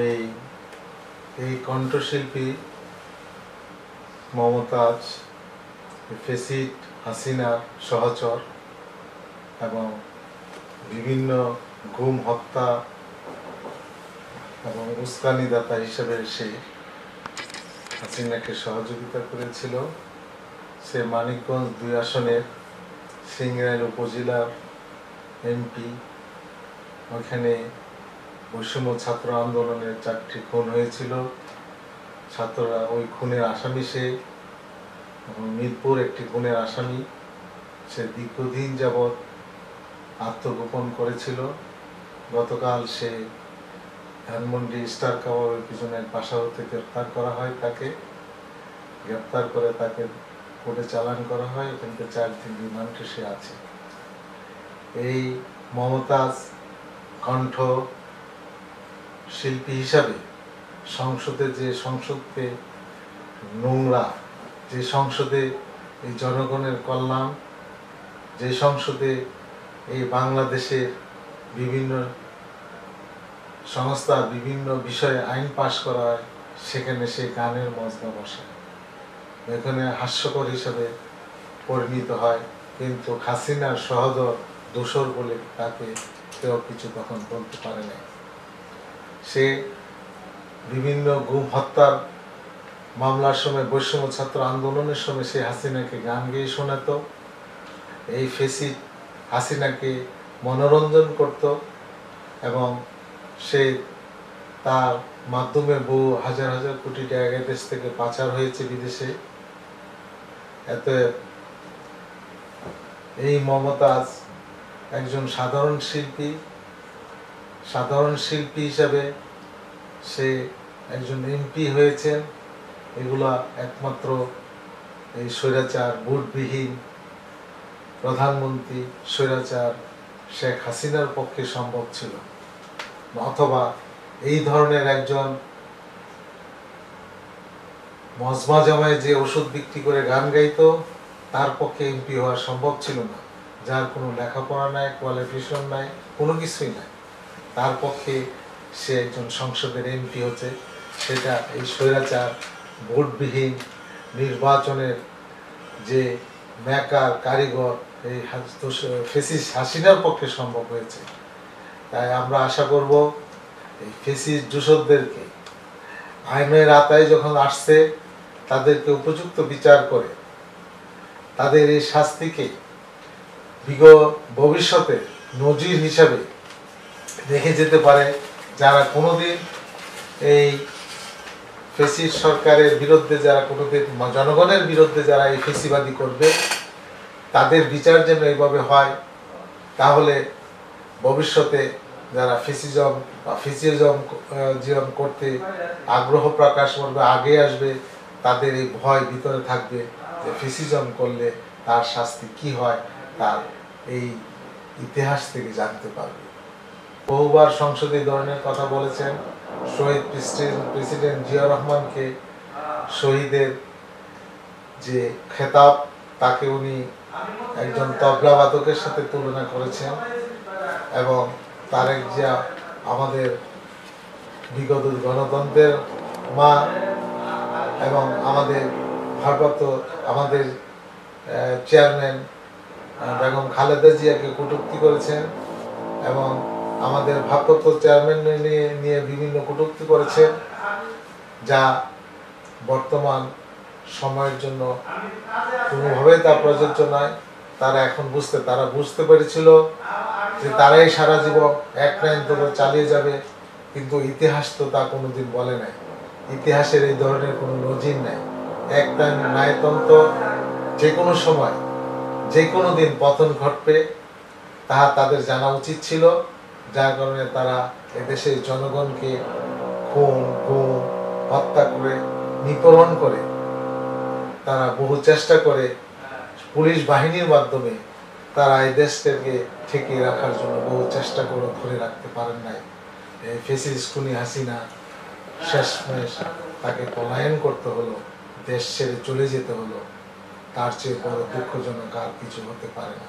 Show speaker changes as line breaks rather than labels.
এই এই কণ্ঠশিল্পী মমতাজ ফেসিড হাসিনার সহচর এবং বিভিন্ন গুম হত্যা এবং উস্কানিদাতা হিসেবে সে হাসিনাকে সহযোগিতা করেছিল। সে মানিকগঞ্জ 2 আসনের সিংড়াইল উপজেলার এমপি। ওখানে বৈষম্য ছাত্র আন্দোলনের 4টি খুন হয়েছিল। ছাত্ররা ওই খুনের আসামি সে, এবং মিরপুর একটি খুনের আসামি। সে দীর্ঘদিন যাবৎ আত্মগোপন করেছিল। গতকাল সে ধানমন্ডি স্টার কাবাবের পিছনে বাসা হতে গ্রেপ্তার করা হয়। তাকে গ্রেপ্তার করে তাকে কোর্টে চালান করা হয়। এখান থেকে 4 দিন রিমান্ডে সে আছে। এই মমতাজ কণ্ঠ শিল্পী হিসাবে সংসদে নোংরা, যে সংসদে এই জনগণের কল্যাণ, যে সংসদে এই বাংলাদেশের বিভিন্ন সংস্থা বিভিন্ন বিষয়ে আইন পাশ করা হয়, সেখানে সে গানের মজদা বসায়, এখানে হাস্যকর হিসাবে পরিণত হয়। কিন্তু হাসিনার সহোদর দোসর বলে তাকে কেউ কিছু তখন বলতে পারে না। সে বিভিন্ন গুম হত্যার মামলার সময়, বৈষম্য ছাত্র আন্দোলনের সময় সে হাসিনাকে গান গেয়ে শোনাত। এই ফেসিড হাসিনাকে মনোরঞ্জন করত এবং সে তার মাধ্যমে বহু হাজার হাজার কোটি টাকা দেশ থেকে পাচার হয়েছে বিদেশে। এতে এই মমতাজ একজন সাধারণ শিল্পী হিসাবে সে একজন এমপি হয়েছেন। এগুলা একমাত্র এই স্বৈরাচার ভোটবিহীন প্রধানমন্ত্রী স্বৈরাচার শেখ হাসিনার পক্ষে সম্ভব ছিল, অথবা এই ধরনের একজন মজমা জামায় যে ওষুধ বিক্রি করে গান গাইতো, তার পক্ষে এমপি হওয়া সম্ভব ছিল না। যার কোনো লেখাপড়া নাই, কোয়ালিফিকেশন নাই, কোনো কিছুই নাই, তার পক্ষে সে একজন সংসদের এমপি হচ্ছে। সেটা এই স্বৈরাচার ভোটবিহীন নির্বাচনের যে মেকার কারিগর এই ফেসিস হাসিনার পক্ষে সম্ভব হয়েছে। তাই আমরা আশা করব এই ফেসিস দূষকদেরকে আইনের আওতায় যখন আসছে, তাদেরকে উপযুক্ত বিচার করে তাদের এই শাস্তিকে ভবিষ্যতে নজির হিসাবে রেখে যেতে পারে। যারা কোনোদিন এই ফেসিস সরকারের বিরুদ্ধে, যারা কোনোদিন জনগণের বিরুদ্ধে যারা এই ফেসিবাদী করবে, তাদের বিচার যেন এইভাবে হয়। তাহলে ভবিষ্যতে যারা ফেসিজম করতে আগ্রহ প্রকাশ করবে, আগে আসবে, তাদের এই ভয় ভিতরে থাকবে যে ফেসিজম করলে তার শাস্তি কি হয়, তার এই ইতিহাস থেকে জানতে পারবে। বহুবার সংসদে এই ধরনের কথা বলেছেন। শহীদ প্রেসিডেন্ট জিয়া রহমানকে শহীদের যে খেতাব, তাকে উনি একজন তবলাবাদকের সাথে তুলনা করেছেন, এবং তারেক জিয়া আমাদের বিগত গণতন্ত্রের মা, এবং আমাদের ভারপ্রাপ্ত আমাদের চেয়ারম্যান বেগম খালেদা জিয়াকে কটূক্তি করেছেন, এবং আমাদের ভারপ্রাপ্ত চেয়ারম্যান নিয়ে বিভিন্ন কটূক্তি করেছেন, যা বর্তমান সময়ের জন্য কোনোভাবেই তা প্রযোজ্য নয়। তারা বুঝতে পেরেছিল যে তারাই সারা জীবন এক লাইন ধরে চালিয়ে যাবে, কিন্তু ইতিহাস তো তা কোনোদিন বলে নাই। ইতিহাসের এই ধরনের কোনো নজির নাই। এক লাইন ন্যায়তন্ত্র যে কোনো সময়, যে কোনো দিন পতন ঘটবে, তাহা তাদের জানা উচিত ছিল। যার কারণে তারা এদেশের জনগণকে খুন, গুম, হত্যা করে, নিপীড়ন করে, তারা বহু চেষ্টা করে পুলিশ বাহিনীর মাধ্যমে তারা এই দেশটাকে ঠেকিয়ে রাখার জন্য বহু চেষ্টা করে ধরে রাখতে পারেন নাই। এই ফেসিস খুনি হাসিনা শেষমেশ তাকে পলায়ন করতে হলো, দেশ ছেড়ে চলে যেতে হলো। তার চেয়ে বড় দুঃখজনক আর কিছু হতে পারে না।